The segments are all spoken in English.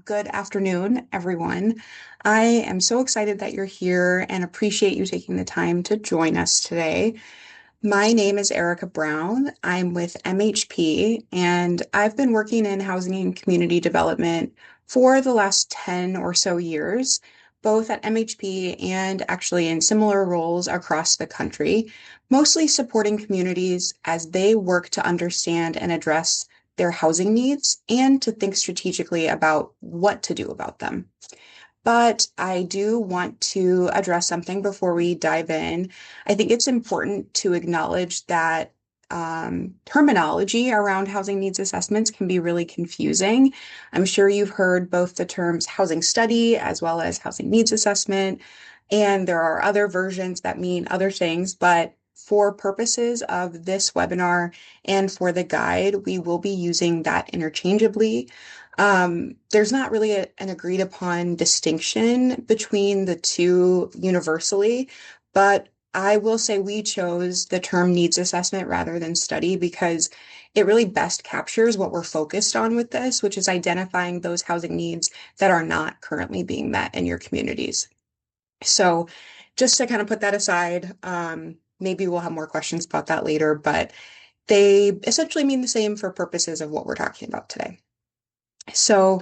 good afternoon, everyone. I am so excited that you're here and appreciate you taking the time to join us today. My name is Erika.Brown. I'm with MHP, and I've been working in housing and community development for the last 10 or so years, both at MHP and actually in similar roles across the country, mostly supporting communities as they work to understand and address their housing needs and to think strategically about what to do about them. But I do want to address something before we dive in. I think it's important to acknowledge that terminology around housing needs assessments can be really confusing. I'm sure you've heard both the terms housing study as well as housing needs assessment, and there are other versions that mean other things, but for purposes of this webinar and for the guide, we will be using that interchangeably. There's not really an agreed upon distinction between the two universally, but I will say we chose the term needs assessment rather than study because it really best captures what we're focused on with this, which is identifying those housing needs that are not currently being met in your communities. So just to kind of put that aside, maybe we'll have more questions about that later, but they essentially mean the same for purposes of what we're talking about today. So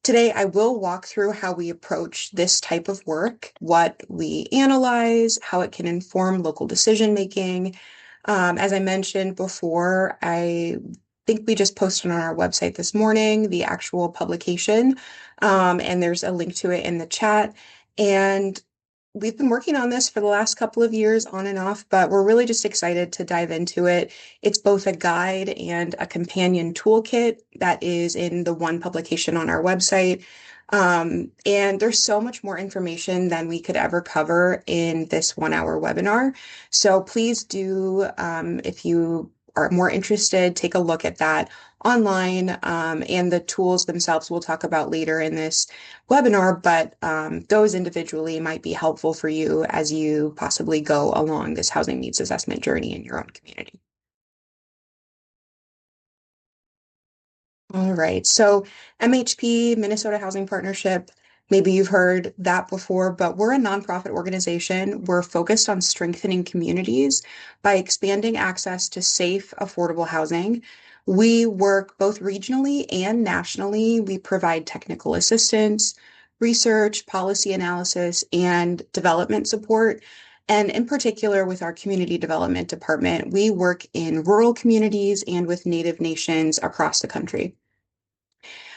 today I will walk through how we approach this type of work, what we analyze, how it can inform local decision making. As I mentioned before, I think we just posted on our website this morning the actual publication, and there's a link to it in the chat. And we've been working on this for the last couple of years on and off, but we're really just excited to dive into it. It's both a guide and a companion toolkit that is in the one publication on our website. And there's so much more information than we could ever cover in this 1 hour webinar. So please do, if you are more interested, take a look at that online, and the tools themselves we'll talk about later in this webinar, but those individually might be helpful for you as you possibly go along this housing needs assessment journey in your own community. All right, so MHP, Minnesota Housing Partnership, maybe you've heard that before, but we're a nonprofit organization. We're focused on strengthening communities by expanding access to safe, affordable housing. We work both regionally and nationally. We provide technical assistance, research, policy analysis, and development support. And in particular, with our community development department, we work in rural communities and with Native nations across the country.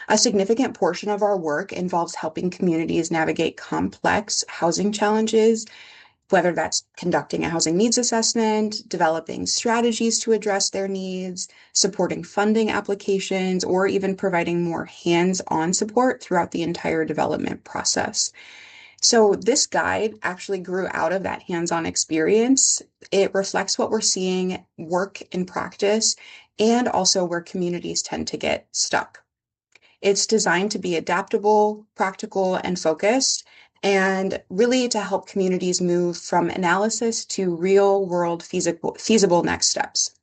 A significant portion of our work involves helping communities navigate complex housing challenges, whether that's conducting a housing needs assessment, developing strategies to address their needs, supporting funding applications, or even providing more hands-on support throughout the entire development process. So this guide actually grew out of that hands-on experience. It reflects what we're seeing work in practice and also where communities tend to get stuck. It's designed to be adaptable, practical, and focused, and really to help communities move from analysis to real-world feasible next steps.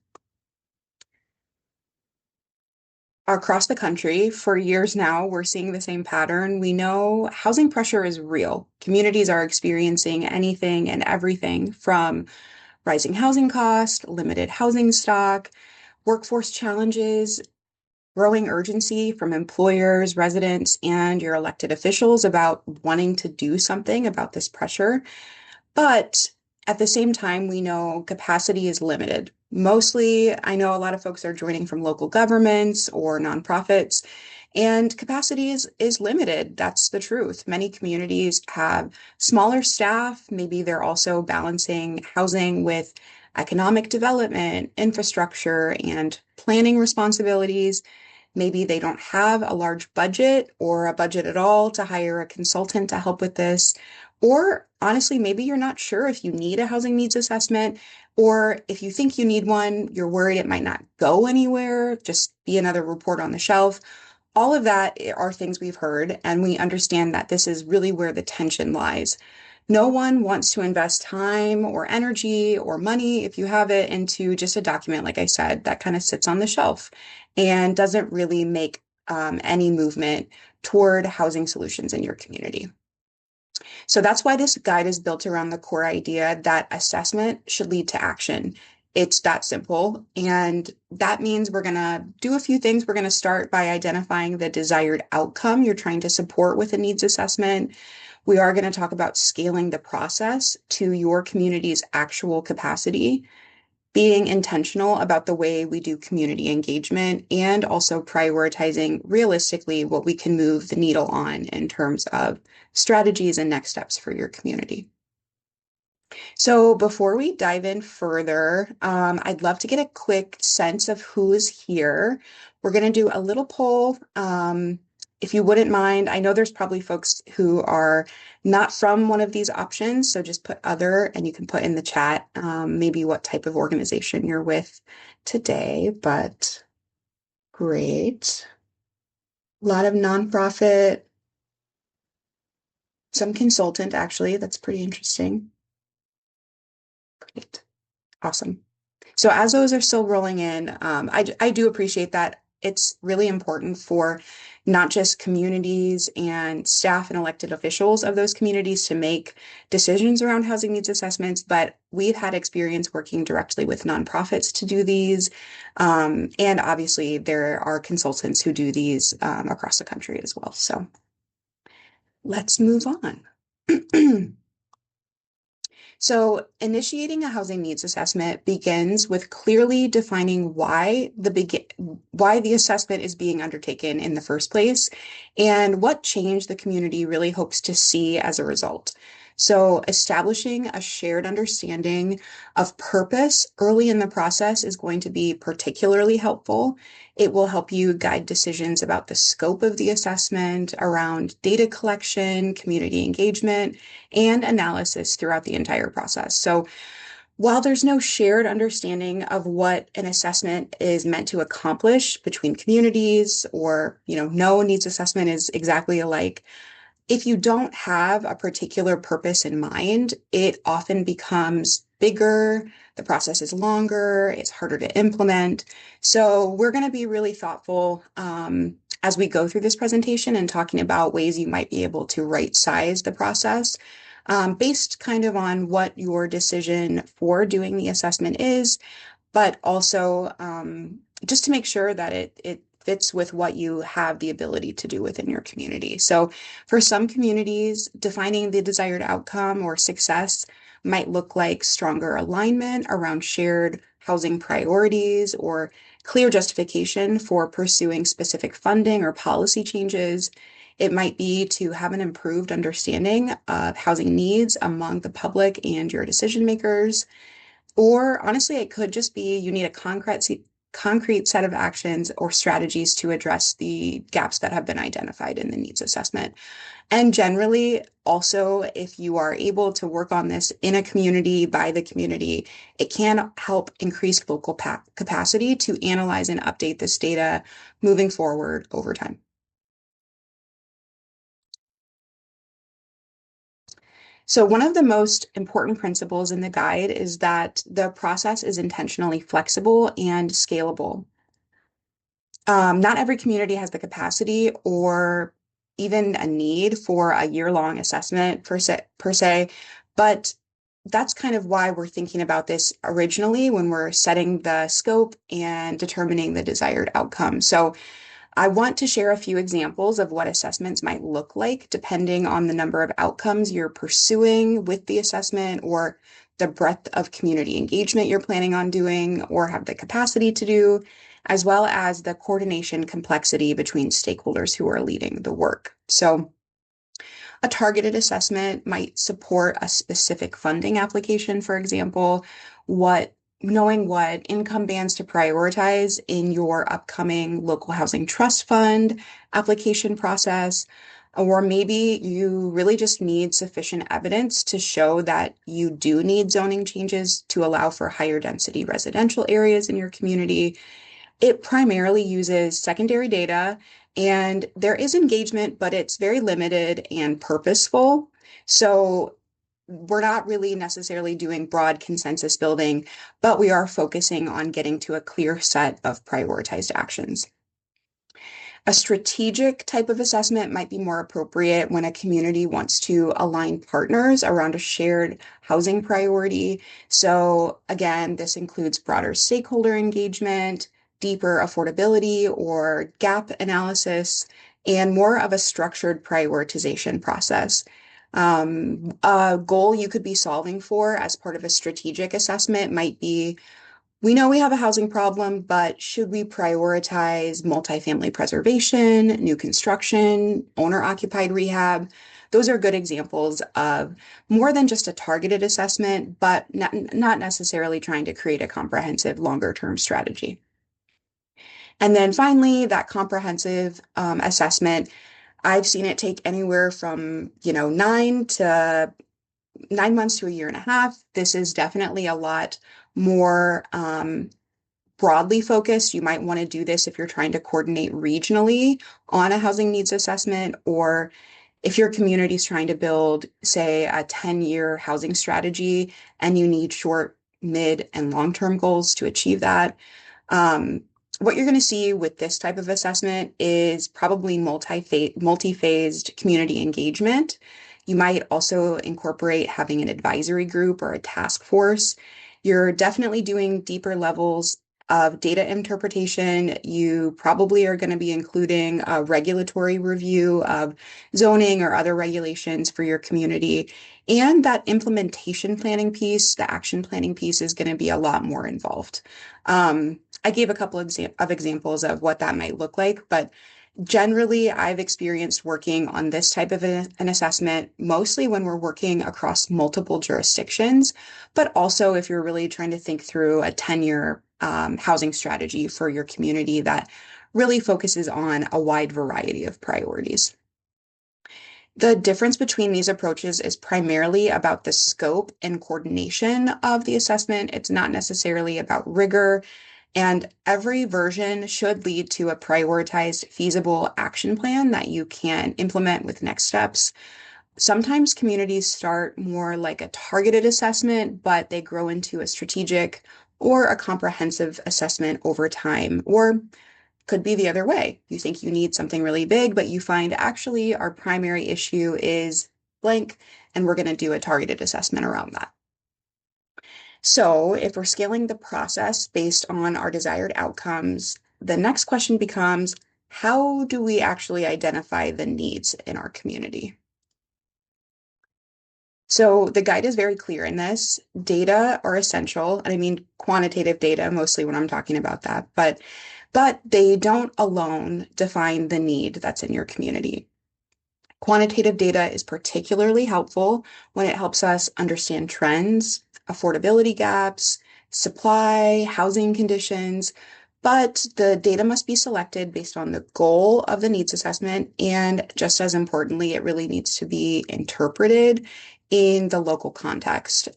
Across the country, for years now, we're seeing the same pattern. We know housing pressure is real. Communities are experiencing anything and everything from rising housing costs, limited housing stock, workforce challenges, growing urgency from employers, residents, and your elected officials about wanting to do something about this pressure. But at the same time, we know capacity is limited. Mostly, I know a lot of folks are joining from local governments or nonprofits, and capacity is limited. That's the truth. Many communities have smaller staff. Maybe they're also balancing housing with economic development, infrastructure, and planning responsibilities. Maybe they don't have a large budget or a budget at all to hire a consultant to help with this. Or honestly, maybe you're not sure if you need a housing needs assessment, or if you think you need one, you're worried it might not go anywhere, just be another report on the shelf. All of that are things we've heard, and we understand that this is really where the tension lies. No one wants to invest time or energy or money, if you have it, into just a document, like I said, that kind of sits on the shelf and doesn't really make any movement toward housing solutions in your community. So that's why this guide is built around the core idea that assessment should lead to action. It's that simple. And that means we're going to do a few things. We're going to start by identifying the desired outcome you're trying to support with a needs assessment. We are going to talk about scaling the process to your community's actual capacity, being intentional about the way we do community engagement, and also prioritizing realistically what we can move the needle on in terms of strategies and next steps for your community. So before we dive in further, I'd love to get a quick sense of who is here. We're going to do a little poll. If you wouldn't mind, I know there's probably folks who are not from one of these options, so just put other and you can put in the chat maybe what type of organization you're with today, but great. A lot of nonprofit, some consultant actually, that's pretty interesting. Great. Awesome. So as those are still rolling in, I do appreciate that it's really important for not just communities and staff and elected officials of those communities to make decisions around housing needs assessments, but we've had experience working directly with nonprofits to do these. And obviously there are consultants who do these across the country as well. So let's move on. So initiating a housing needs assessment begins with clearly defining why the assessment is being undertaken in the first place and what change the community really hopes to see as a result. So establishing a shared understanding of purpose early in the process is going to be particularly helpful. It will help you guide decisions about the scope of the assessment, around data collection, community engagement, and analysis throughout the entire process. So while there's no shared understanding of what an assessment is meant to accomplish between communities, or, no needs assessment is exactly alike, if you don't have a particular purpose in mind, it often becomes bigger, the process is longer, it's harder to implement. So we're going to be really thoughtful as we go through this presentation and talking about ways you might be able to right size the process based kind of on what your decision for doing the assessment is, but also just to make sure that it fits with what you have the ability to do within your community. So for some communities, defining the desired outcome or success might look like stronger alignment around shared housing priorities or clear justification for pursuing specific funding or policy changes. It might be to have an improved understanding of housing needs among the public and your decision makers. Or honestly, it could just be you need a concrete set of actions or strategies to address the gaps that have been identified in the needs assessment. And generally, also, if you are able to work on this in a community by the community, it can help increase local capacity to analyze and update this data moving forward over time. So one of the most important principles in the guide is that the process is intentionally flexible and scalable. Not every community has the capacity or even a need for a year-long assessment per se, but that's kind of why we're thinking about this originally when we're setting the scope and determining the desired outcome. So I want to share a few examples of what assessments might look like depending on the number of outcomes you're pursuing with the assessment or the breadth of community engagement you're planning on doing or have the capacity to do, as well as the coordination complexity between stakeholders who are leading the work. So a targeted assessment might support a specific funding application, for example, knowing what income bands to prioritize in your upcoming local housing trust fund application process. Or maybe you really just need sufficient evidence to show that you do need zoning changes to allow for higher density residential areas in your community. It primarily uses secondary data and there is engagement, but it's very limited and purposeful. So we're not really necessarily doing broad consensus building, but we are focusing on getting to a clear set of prioritized actions. A strategic type of assessment might be more appropriate when a community wants to align partners around a shared housing priority. So, again, this includes broader stakeholder engagement, deeper affordability or gap analysis, and more of a structured prioritization process. A goal you could be solving for as part of a strategic assessment might be, we know we have a housing problem, but should we prioritize multifamily preservation, new construction, owner-occupied rehab? Those are good examples of more than just a targeted assessment, but not necessarily trying to create a comprehensive longer-term strategy. And then finally, that comprehensive assessment, I've seen it take anywhere from, 9 months to a year and a half. This is definitely a lot more broadly focused. You might want to do this if you're trying to coordinate regionally on a housing needs assessment, or if your community is trying to build, say, a 10-year housing strategy and you need short, mid, and long-term goals to achieve that. Um, what you're going to see with this type of assessment is probably multi-phased community engagement. You might also incorporate having an advisory group or a task force. You're definitely doing deeper levels of data interpretation. You probably are going to be including a regulatory review of zoning or other regulations for your community. And that implementation planning piece, the action planning piece, is going to be a lot more involved. I gave a couple of examples of what that might look like, but generally, I've experienced working on this type of an assessment mostly when we're working across multiple jurisdictions, but also if you're really trying to think through a 10-year housing strategy for your community that really focuses on a wide variety of priorities. The difference between these approaches is primarily about the scope and coordination of the assessment. It's not necessarily about rigor, and every version should lead to a prioritized, feasible action plan that you can implement with next steps. Sometimes communities start more like a targeted assessment, but they grow into a strategic or a comprehensive assessment over time, or could be the other way. You think you need something really big, but you find actually our primary issue is blank, and we're going to do a targeted assessment around that. So, if we're scaling the process based on our desired outcomes, the next question becomes, how do we actually identify the needs in our community? So, the guide is very clear in this. Data are essential, and I mean quantitative data mostly when I'm talking about that, but they don't alone define the need that's in your community. Quantitative data is particularly helpful when it helps us understand trends, affordability gaps, supply, housing conditions, but the data must be selected based on the goal of the needs assessment. And just as importantly, it really needs to be interpreted in the local context.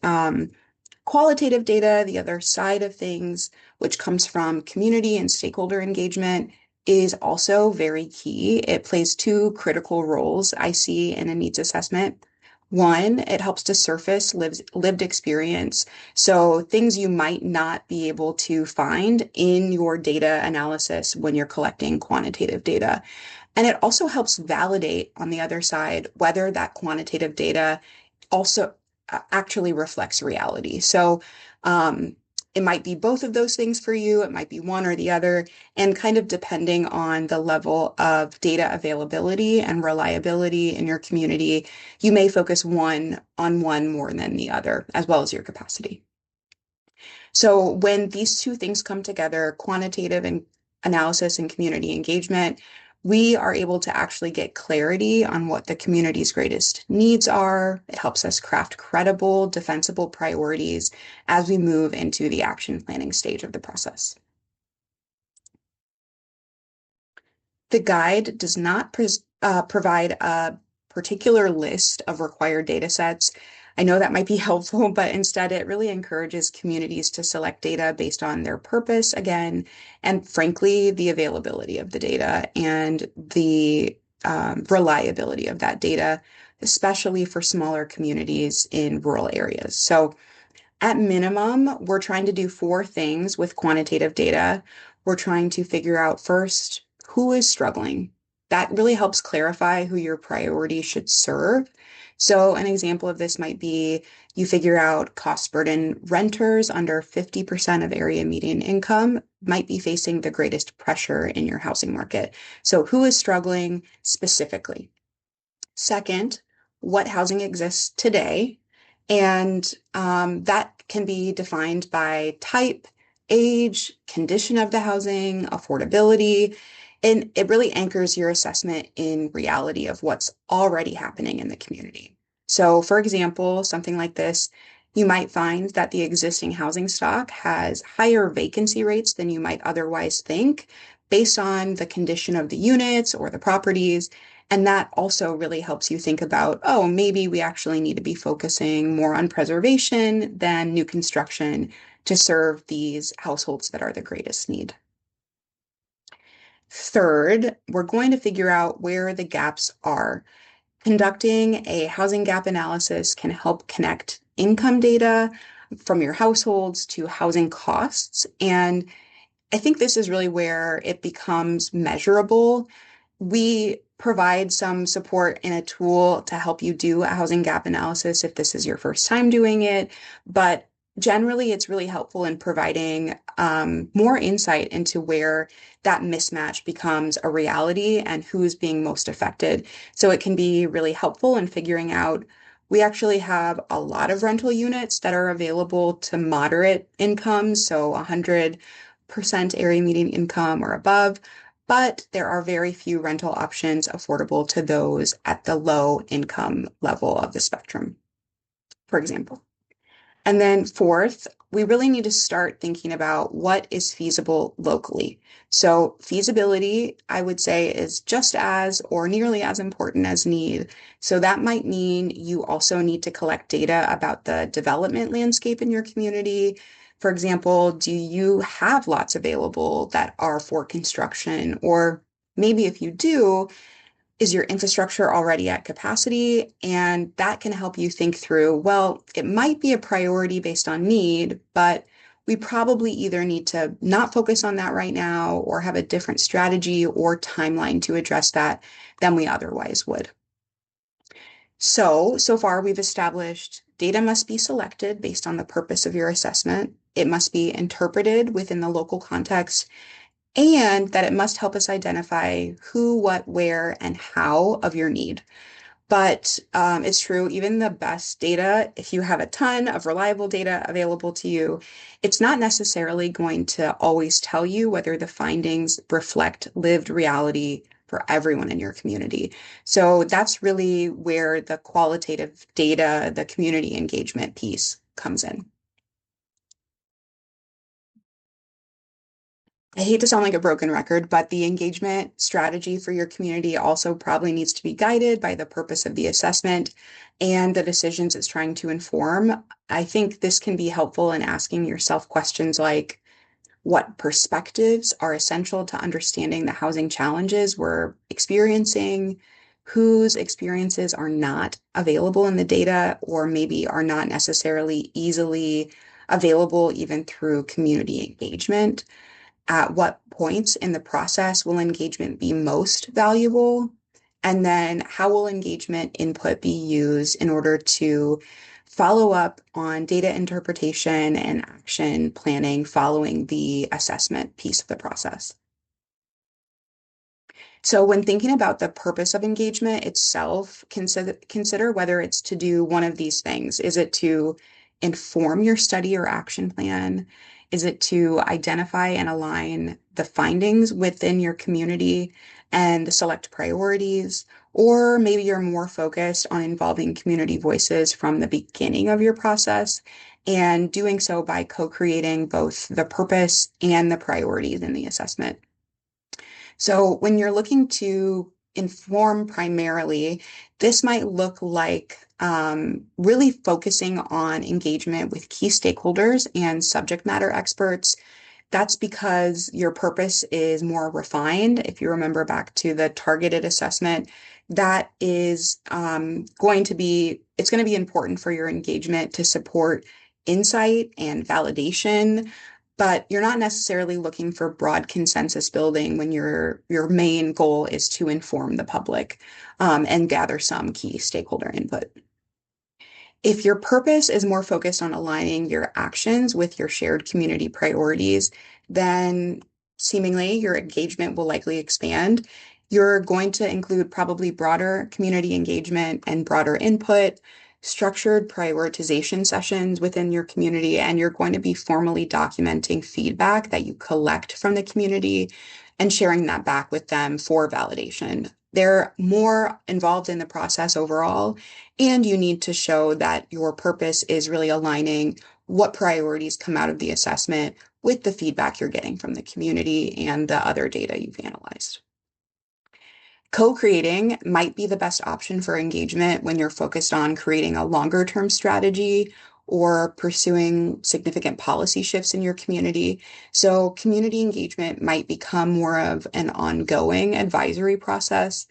Qualitative data, the other side of things, which comes from community and stakeholder engagement, is also very key. It plays two critical roles I see in a needs assessment. One, it helps to surface lived experience. So things you might not be able to find in your data analysis when you're collecting quantitative data. And it also helps validate on the other side whether that quantitative data also actually reflects reality. So it might be both of those things for you. It might be one or the other, and kind of depending on the level of data availability and reliability in your community, you may focus on one more than the other, as well as your capacity. So when these two things come together, quantitative and analysis and community engagement, we are able to actually get clarity on what the community's greatest needs are. It helps us craft credible, defensible priorities as we move into the action planning stage of the process. The guide does not provide a particular list of required data sets. I know that might be helpful, but instead it really encourages communities to select data based on their purpose again, and frankly, the availability of the data and the reliability of that data, especially for smaller communities in rural areas. So at minimum, we're trying to do four things with quantitative data. We're trying to figure out first, who is struggling. That really helps clarify who your priority should serve. So an example of this might be you figure out cost burden renters under 50% of area median income might be facing the greatest pressure in your housing market. So who is struggling specifically? Second, what housing exists today? And that can be defined by type, age, condition of the housing, affordability, and it really anchors your assessment in reality of what's already happening in the community. So, for example, something like this, you might find that the existing housing stock has higher vacancy rates than you might otherwise think based on the condition of the units or the properties. And that also really helps you think about, oh, maybe we actually need to be focusing more on preservation than new construction to serve these households that are the greatest need. Third, we're going to figure out where the gaps are. Conducting a housing gap analysis can help connect income data from your households to housing costs. And I think this is really where it becomes measurable. We provide some support in a tool to help you do a housing gap analysis if this is your first time doing it. But generally, it's really helpful in providing more insight into where that mismatch becomes a reality and who's being most affected. So it can be really helpful in figuring out we actually have a lot of rental units that are available to moderate incomes, so 100% area median income or above, but there are very few rental options affordable to those at the low income level of the spectrum, for example. And then fourth, we really need to start thinking about what is feasible locally. So feasibility, I would say, is just as or nearly as important as need. So that might mean you also need to collect data about the development landscape in your community. For example, do you have lots available that are for construction? Or maybe if you do, is your infrastructure already at capacity? And that can help you think through, well, it might be a priority based on need, but we probably either need to not focus on that right now or have a different strategy or timeline to address that than we otherwise would. So far we've established data must be selected based on the purpose of your assessment. It must be interpreted within the local context and that it must help us identify who, what, where, and how of your need. But it's true, even the best data, if you have a ton of reliable data available to you, it's not necessarily going to always tell you whether the findings reflect lived reality for everyone in your community. So that's really where the qualitative data, the community engagement piece comes in. I hate to sound like a broken record, but the engagement strategy for your community also probably needs to be guided by the purpose of the assessment and the decisions it's trying to inform. I think this can be helpful in asking yourself questions like, what perspectives are essential to understanding the housing challenges we're experiencing, whose experiences are not available in the data, or maybe are not necessarily easily available even through community engagement. At what points in the process will engagement be most valuable? And then how will engagement input be used in order to follow up on data interpretation and action planning following the assessment piece of the process? So when thinking about the purpose of engagement itself, consider whether it's to do one of these things. Is it to inform your study or action plan? Is it to identify and align the findings within your community and select priorities? Or maybe you're more focused on involving community voices from the beginning of your process and doing so by co-creating both the purpose and the priorities in the assessment. So when you're looking to inform primarily, this might look like really focusing on engagement with key stakeholders and subject matter experts. That's because your purpose is more refined. If you remember back to the targeted assessment, that is it's going to be important for your engagement to support insight and validation but you're not necessarily looking for broad consensus building when your main goal is to inform the public and gather some key stakeholder input. If your purpose is more focused on aligning your actions with your shared community priorities, then seemingly your engagement will likely expand. You're going to include probably broader community engagement and broader input, structured prioritization sessions within your community, and you're going to be formally documenting feedback that you collect from the community and sharing that back with them for validation. They're more involved in the process overall, and you need to show that your purpose is really aligning what priorities come out of the assessment with the feedback you're getting from the community and the other data you've analyzed. Co-creating might be the best option for engagement when you're focused on creating a longer term strategy or pursuing significant policy shifts in your community. So community engagement might become more of an ongoing advisory process.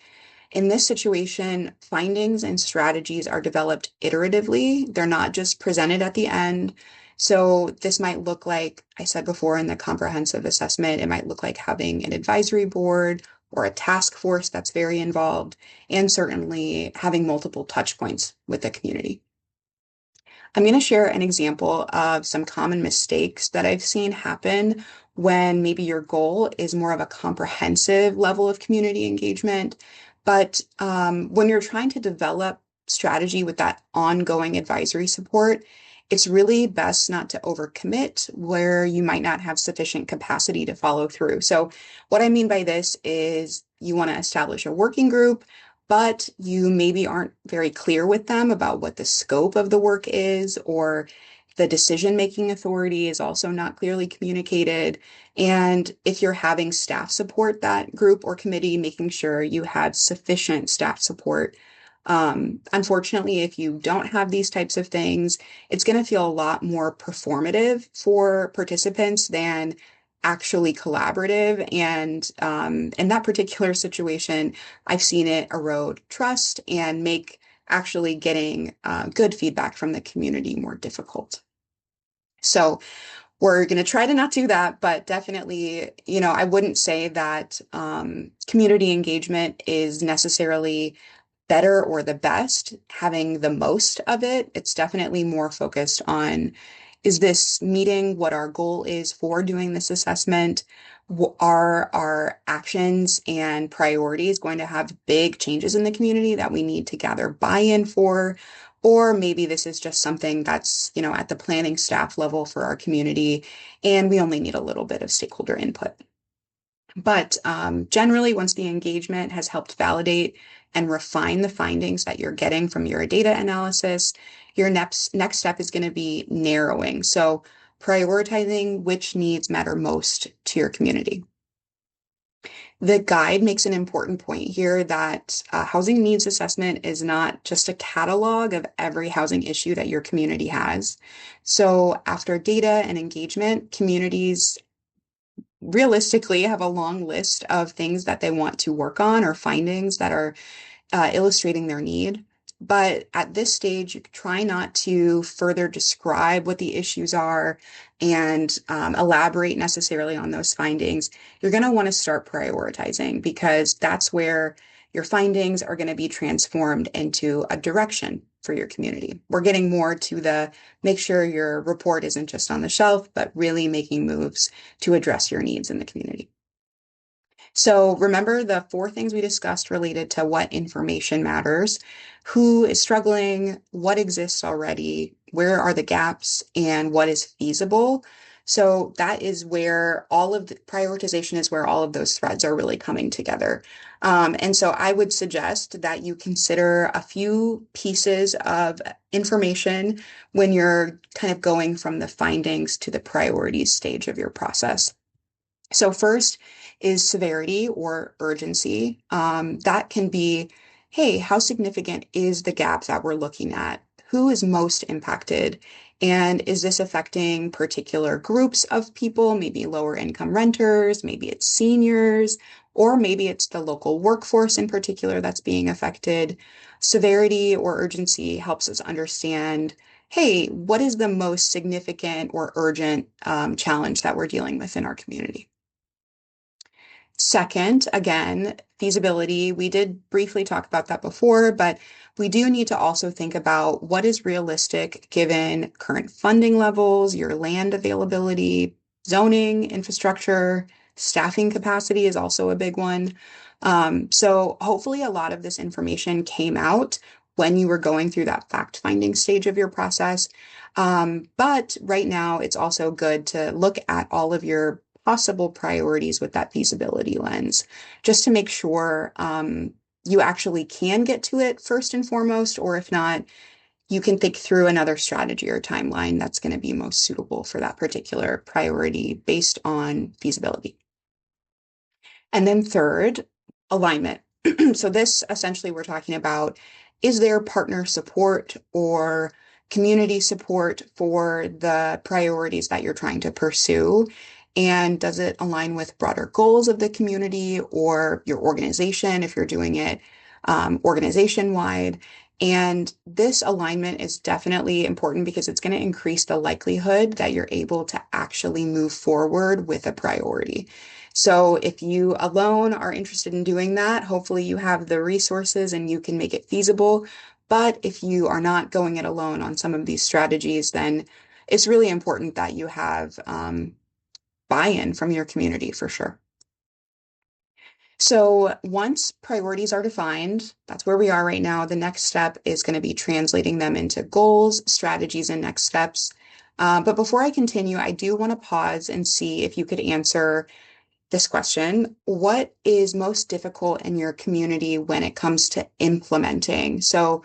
In this situation, findings and strategies are developed iteratively. They're not just presented at the end. So this might look like, I said before in the comprehensive assessment, it might look like having an advisory board or a task force that's very involved, and certainly having multiple touch points with the community. I'm going to share an example of some common mistakes that I've seen happen when maybe your goal is more of a comprehensive level of community engagement. But when you're trying to develop strategy with that ongoing advisory support, it's really best not to overcommit where you might not have sufficient capacity to follow through. So what I mean by this is you want to establish a working group, but you maybe aren't very clear with them about what the scope of the work is, or the decision-making authority is also not clearly communicated. And if you're having staff support that group or committee, making sure you have sufficient staff support. Unfortunately, if you don't have these types of things, it's going to feel a lot more performative for participants than actually collaborative. And in that particular situation, I've seen it erode trust and make actually getting good feedback from the community more difficult. So we're going to try to not do that, but definitely, I wouldn't say that community engagement is necessarily better or the best, having the most of it. It's definitely more focused on, is this meeting what our goal is for doing this assessment? Are our actions and priorities going to have big changes in the community that we need to gather buy-in for? Or maybe this is just something that's, at the planning staff level for our community, and we only need a little bit of stakeholder input. But generally, once the engagement has helped validate and refine the findings that you're getting from your data analysis, your next step is going to be narrowing. So prioritizing which needs matter most to your community. The guide makes an important point here that housing needs assessment is not just a catalog of every housing issue that your community has. So after data and engagement, communities realistically have a long list of things that they want to work on or findings that are illustrating their need. But at this stage, you try not to further describe what the issues are and elaborate necessarily on those findings. You're going to want to start prioritizing, because that's where your findings are going to be transformed into a direction for your community. We're getting more to the make sure your report isn't just on the shelf, but really making moves to address your needs in the community. So remember the 4 things we discussed related to what information matters, who is struggling, what exists already, where are the gaps, and what is feasible. So that is where all of the prioritization is where all of those threads are really coming together. And so I would suggest that you consider a few pieces of information when you're kind of going from the findings to the priorities stage of your process. So first is severity or urgency. That can be, hey, how significant is the gap that we're looking at? Who is most impacted? And is this affecting particular groups of people, maybe lower income renters, maybe it's seniors, or maybe it's the local workforce in particular that's being affected. Severity or urgency helps us understand, hey, what is the most significant or urgent challenge that we're dealing with in our community? Second, again, feasibility. We did briefly talk about that before, but we do need to also think about what is realistic given current funding levels, your land availability, zoning, infrastructure, staffing capacity is also a big one. So hopefully a lot of this information came out when you were going through that fact-finding stage of your process. But right now, it's also good to look at all of your possible priorities with that feasibility lens, just to make sure you actually can get to it first and foremost, or if not, you can think through another strategy or timeline that's going to be most suitable for that particular priority based on feasibility. And then third, alignment. So this essentially we're talking about, is there partner support or community support for the priorities that you're trying to pursue? And does it align with broader goals of the community or your organization if you're doing it organization wide? And this alignment is definitely important because it's going to increase the likelihood that you're able to actually move forward with a priority. So if you alone are interested in doing that, hopefully you have the resources and you can make it feasible. But if you are not going it alone on some of these strategies, then it's really important that you have buy-in from your community for sure. So once priorities are defined, that's where we are right now. The next step is going to be translating them into goals, strategies, and next steps. But before I continue, I do want to pause and see if you could answer this question. What is most difficult in your community when it comes to implementing? So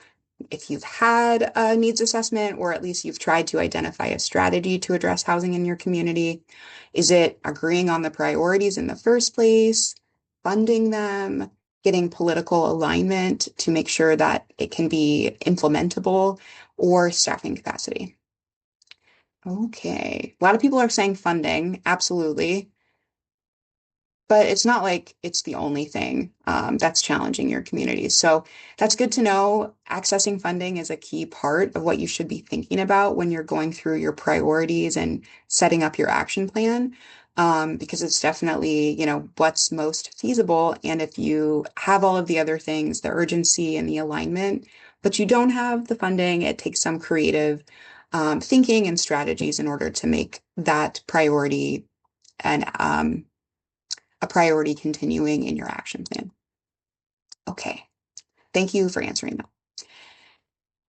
if you've had a needs assessment, or at least you've tried to identify a strategy to address housing in your community, is it agreeing on the priorities in the first place, funding them, getting political alignment to make sure that it can be implementable, or staffing capacity? Okay. A lot of people are saying funding. Absolutely. But it's not like it's the only thing that's challenging your community. So that's good to know. Accessing funding is a key part of what you should be thinking about when you're going through your priorities and setting up your action plan, because it's definitely, what's most feasible. And if you have all of the other things, the urgency and the alignment, but you don't have the funding, it takes some creative thinking and strategies in order to make that priority and a priority continuing in your action plan. Okay, thank you for answering that.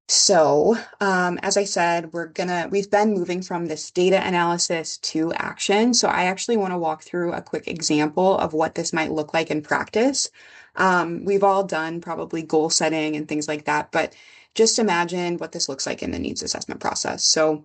So, as I said, we've been moving from this data analysis to action. So I actually want to walk through a quick example of what this might look like in practice. We've all done probably goal setting and things like that, but just imagine what this looks like in the needs assessment process. So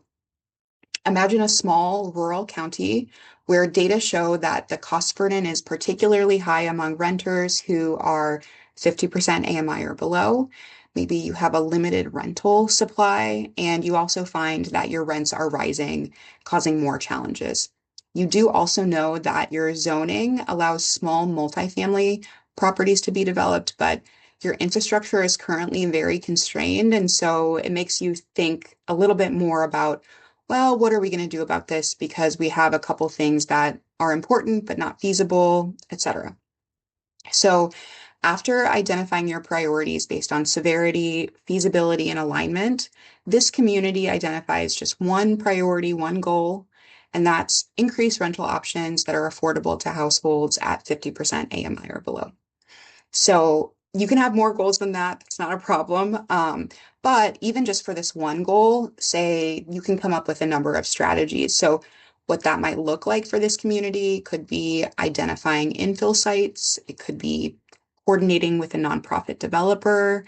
imagine a small rural county where data show that the cost burden is particularly high among renters who are 50% AMI or below. Maybe you have a limited rental supply, and you also find that your rents are rising, causing more challenges. You do also know that your zoning allows small multifamily properties to be developed, but your infrastructure is currently very constrained. And so it makes you think a little bit more about, well, what are we going to do about this? Because we have a couple things that are important but not feasible, etc. So after identifying your priorities based on severity, feasibility, and alignment, this community identifies just one priority, one goal, and that's increase rental options that are affordable to households at 50% AMI or below. So you can have more goals than that. That's not a problem. But even just for this one goal, say you can come up with a number of strategies. So what that might look like for this community could be identifying infill sites. It could be coordinating with a nonprofit developer,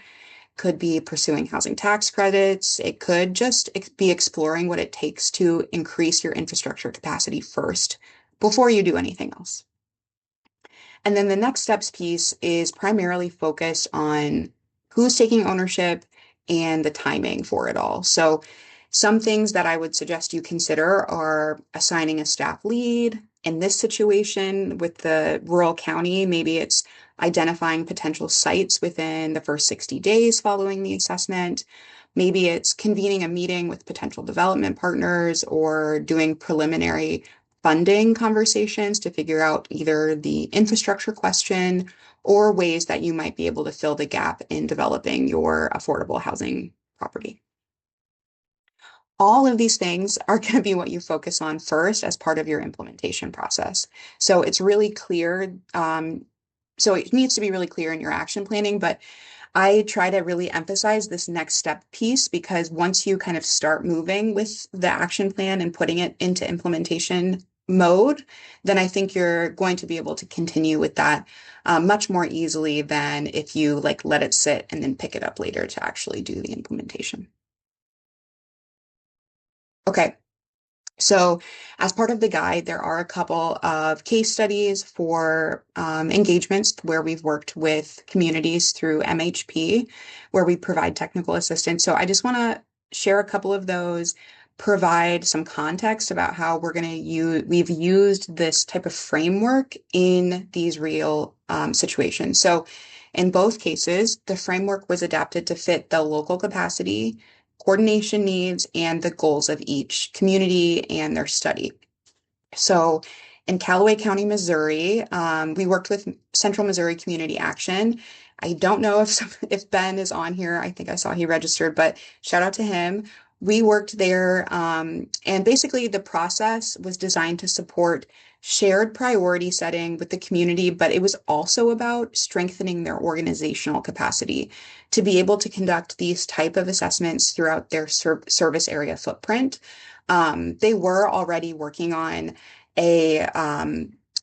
could be pursuing housing tax credits. It could just be exploring what it takes to increase your infrastructure capacity first before you do anything else. And then the next steps piece is primarily focused on who's taking ownership and the timing for it all. So some things that I would suggest you consider are assigning a staff lead. In this situation with the rural county, maybe it's identifying potential sites within the first 60 days following the assessment. Maybe it's convening a meeting with potential development partners or doing preliminary funding conversations to figure out either the infrastructure question or ways that you might be able to fill the gap in developing your affordable housing property. All of these things are going to be what you focus on first as part of your implementation process. So it's really clear. So it needs to be really clear in your action planning, but I try to really emphasize this next step piece because once you kind of start moving with the action plan and putting it into implementation mode, then I think you're going to be able to continue with that much more easily than if you like let it sit and then pick it up later to actually do the implementation. Okay. So, as part of the guide, there are a couple of case studies for engagements where we've worked with communities through MHP, where we provide technical assistance. So, I just want to share a couple of those, provide some context about how we've used this type of framework in these real situations. So, in both cases, the framework was adapted to fit the local capacity, coordination needs, and the goals of each community and their study. So in Callaway County, Missouri, we worked with Central Missouri Community Action. I don't know if Ben is on here. I think I saw he registered, but shout out to him. We worked there, and basically the process was designed to support shared priority setting with the community, but it was also about strengthening their organizational capacity to be able to conduct these type of assessments throughout their service area footprint. They were already working on a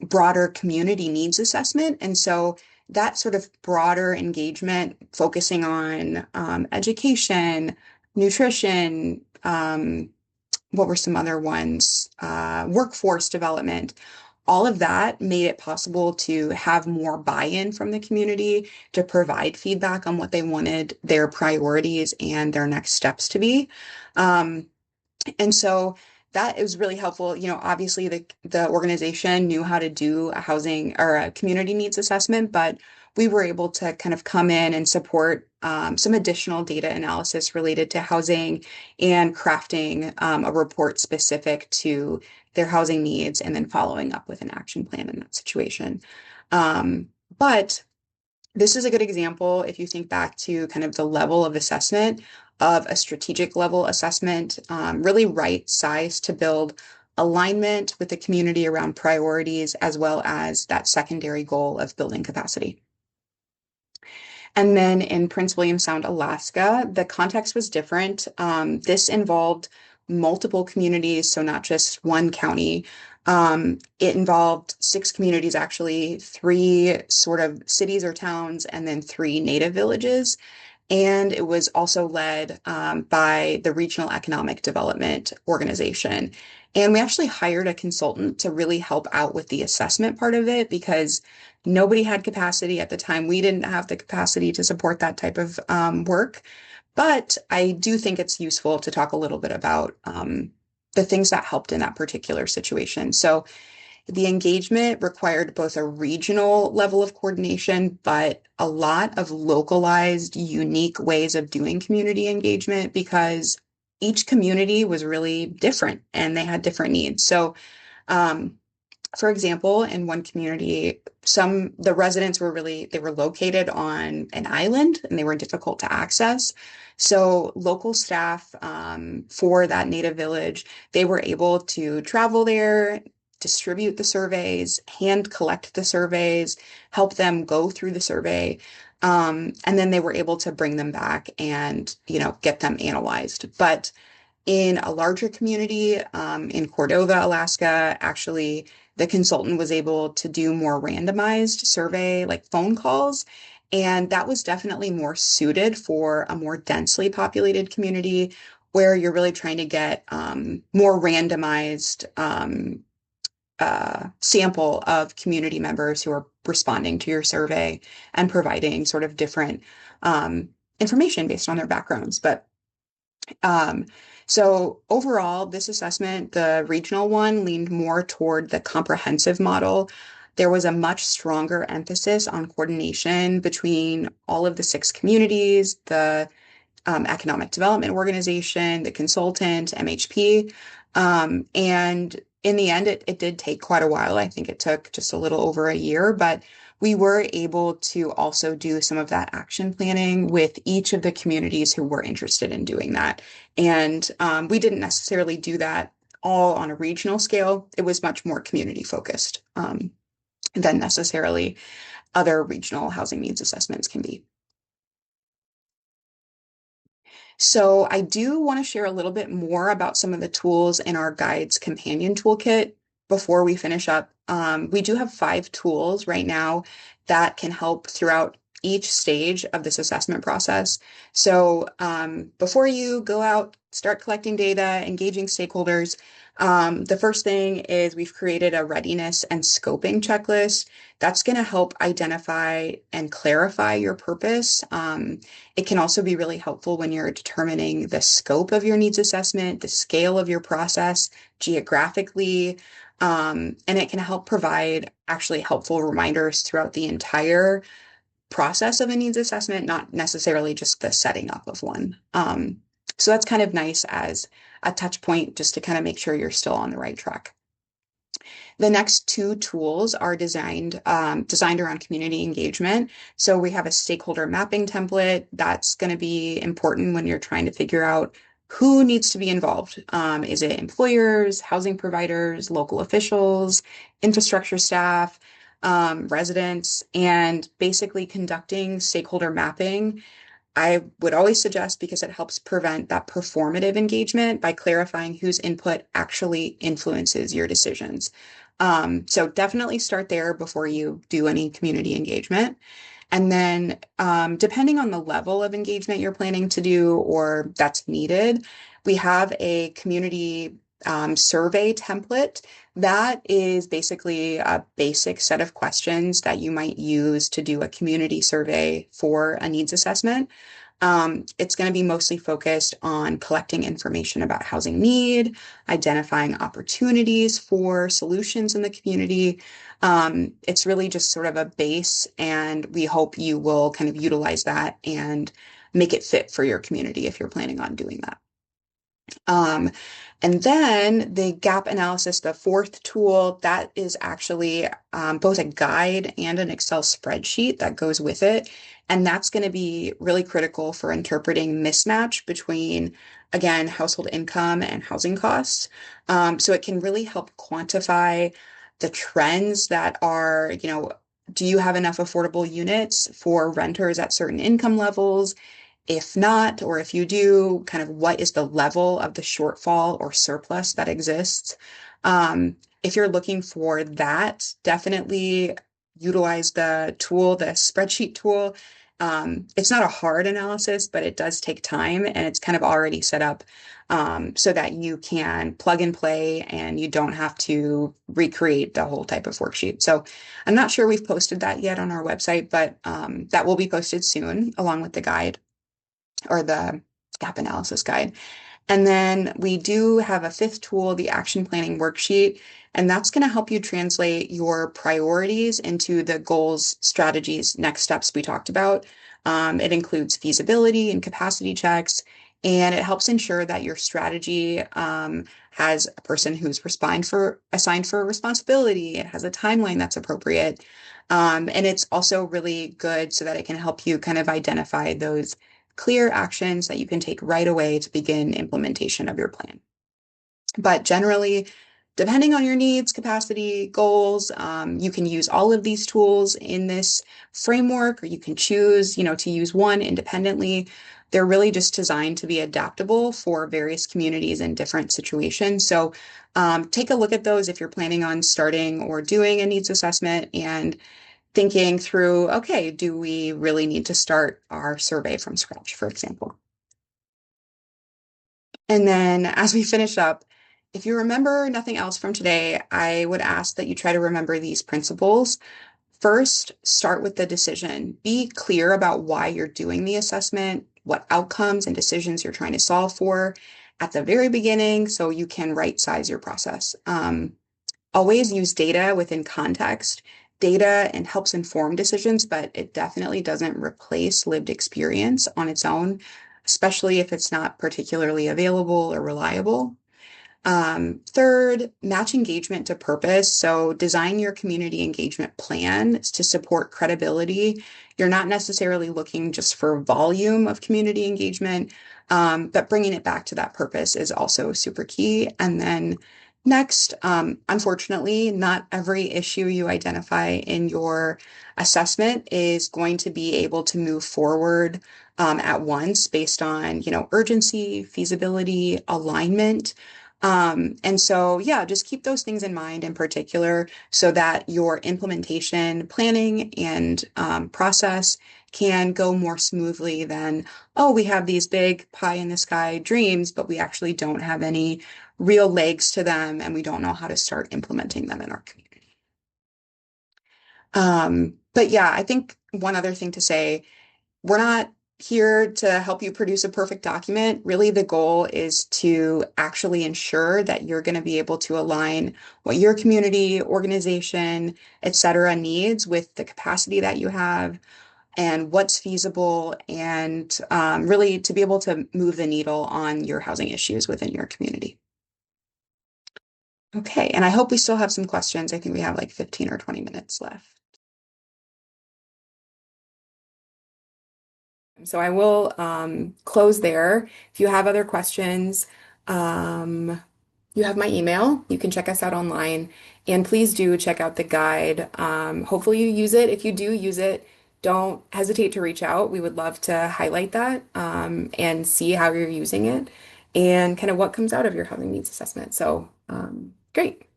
broader community needs assessment. And so that sort of broader engagement, focusing on education, nutrition, what were some other ones? Workforce development. All of that made it possible to have more buy-in from the community to provide feedback on what they wanted their priorities and their next steps to be. Um, and so that is really helpful. You know, obviously the organization knew how to do a housing or a community needs assessment, but we were able to kind of come in and support some additional data analysis related to housing and crafting a report specific to their housing needs and then following up with an action plan in that situation. But this is a good example if you think back to kind of the level of assessment of a strategic level assessment, really right size to build alignment with the community around priorities, as well as that secondary goal of building capacity. And then in Prince William Sound, Alaska, the context was different. This involved multiple communities, so not just one county. It involved six communities, actually, three sort of cities or towns, and then three native villages. And it was also led by the Regional Economic Development Organization. And we actually hired a consultant to really help out with the assessment part of it because nobody had capacity at the time. We didn't have the capacity to support that type of work. But I do think it's useful to talk a little bit about the things that helped in that particular situation. So the engagement required both a regional level of coordination, but a lot of localized, unique ways of doing community engagement because each community was really different and they had different needs. So, um, for example, in one community, the residents they were located on an island and they were difficult to access. So local staff for that native village, they were able to travel there, distribute the surveys, hand collect the surveys, help them go through the survey. And then they were able to bring them back and, get them analyzed. But in a larger community, in Cordova, Alaska, actually, the consultant was able to do more randomized survey, like phone calls. And that was definitely more suited for a more densely populated community where you're really trying to get more randomized sample of community members who are responding to your survey and providing sort of different information based on their backgrounds. But um, so overall, this assessment, the regional one, leaned more toward the comprehensive model. There was a much stronger emphasis on coordination between all of the six communities, the economic development organization, the consultant, MHP. And in the end, it did take quite a while. I think it took just a little over a year, but we were able to also do some of that action planning with each of the communities who were interested in doing that. And we didn't necessarily do that all on a regional scale. It was much more community focused than necessarily other regional housing needs assessments can be. So I do want to share a little bit more about some of the tools in our guide's companion toolkit before we finish up. We do have 5 tools right now that can help throughout each stage of this assessment process. So before you go out, start collecting data, engaging stakeholders, the first thing is we've created a readiness and scoping checklist that's going to help identify and clarify your purpose. It can also be really helpful when you're determining the scope of your needs assessment, the scale of your process geographically, and it can help provide actually helpful reminders throughout the entire process of a needs assessment, not necessarily just the setting up of one. So that's kind of nice as a touch point just to kind of make sure you're still on the right track. The next 2 tools are designed around community engagement. So we have a stakeholder mapping template that's going to be important when you're trying to figure out who needs to be involved. Is it employers, housing providers, local officials, infrastructure staff, residents, and basically conducting stakeholder mapping I would always suggest because it helps prevent that performative engagement by clarifying whose input actually influences your decisions. So definitely start there before you do any community engagement. And then, depending on the level of engagement you're planning to do or that's needed, we have a community survey template that is basically a basic set of questions that you might use to do a community survey for a needs assessment. It's going to be mostly focused on collecting information about housing need, identifying opportunities for solutions in the community. It's really just sort of a base, and we hope you will kind of utilize that and make it fit for your community if you're planning on doing that. Um, and then the gap analysis, the 4th tool, that is actually both a guide and an Excel spreadsheet that goes with it. And that's going to be really critical for interpreting mismatch between, again, household income and housing costs. So it can really help quantify the trends that are, do you have enough affordable units for renters at certain income levels? If not, or if you do, kind of what is the level of the shortfall or surplus that exists? If you're looking for that, definitely utilize the tool, the spreadsheet tool. It's not a hard analysis, but it does take time and it's kind of already set up so that you can plug and play and you don't have to recreate the whole type of worksheet. So I'm not sure we've posted that yet on our website, but that will be posted soon along with the guide or the gap analysis guide. And then we do have a 5th tool, the action planning worksheet, and that's going to help you translate your priorities into the goals, strategies, next steps we talked about. It includes feasibility and capacity checks, and it helps ensure that your strategy has a person who's assigned for responsibility. It has a timeline that's appropriate. And it's also really good so that it can help you kind of identify those clear actions that you can take right away to begin implementation of your plan. But generally, depending on your needs, capacity, goals, you can use all of these tools in this framework, or you can choose, to use one independently. They're really just designed to be adaptable for various communities in different situations. So take a look at those if you're planning on starting or doing a needs assessment and thinking through, okay, do we really need to start our survey from scratch, for example? And then as we finish up, if you remember nothing else from today, I would ask that you try to remember these principles. First, start with the decision. Be clear about why you're doing the assessment, what outcomes and decisions you're trying to solve for at the very beginning so you can right size your process. Always use data within context. Data and helps inform decisions, but it definitely doesn't replace lived experience on its own. especially if it's not particularly available or reliable. Third, match engagement to purpose. So design your community engagement plan to support credibility. You're not necessarily looking just for volume of community engagement, but bringing it back to that purpose is also super key. And then next, unfortunately, not every issue you identify in your assessment is going to be able to move forward at once based on, urgency, feasibility, alignment. And so, yeah, just keep those things in mind in particular so that your implementation planning and process can go more smoothly than, oh, we have these big pie in the sky dreams, but we actually don't have any real legs to them and we don't know how to start implementing them in our community. But yeah, I think one other thing to say, we're not here to help you produce a perfect document. Really, the goal is to actually ensure that you're going to be able to align what your community, organization, et cetera, needs with the capacity that you have and what's feasible, and really to be able to move the needle on your housing issues within your community. Okay, and I hope we still have some questions. I think we have like 15 or 20 minutes left. So I will close there. If you have other questions, um, you have my email. You can check us out online. And please do check out the guide. Hopefully you use it. If you do use it, don't hesitate to reach out. We would love to highlight that and see how you're using it and kind of what comes out of your housing needs assessment. So great.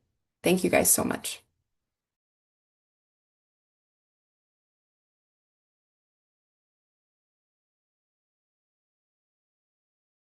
Thank you guys so much.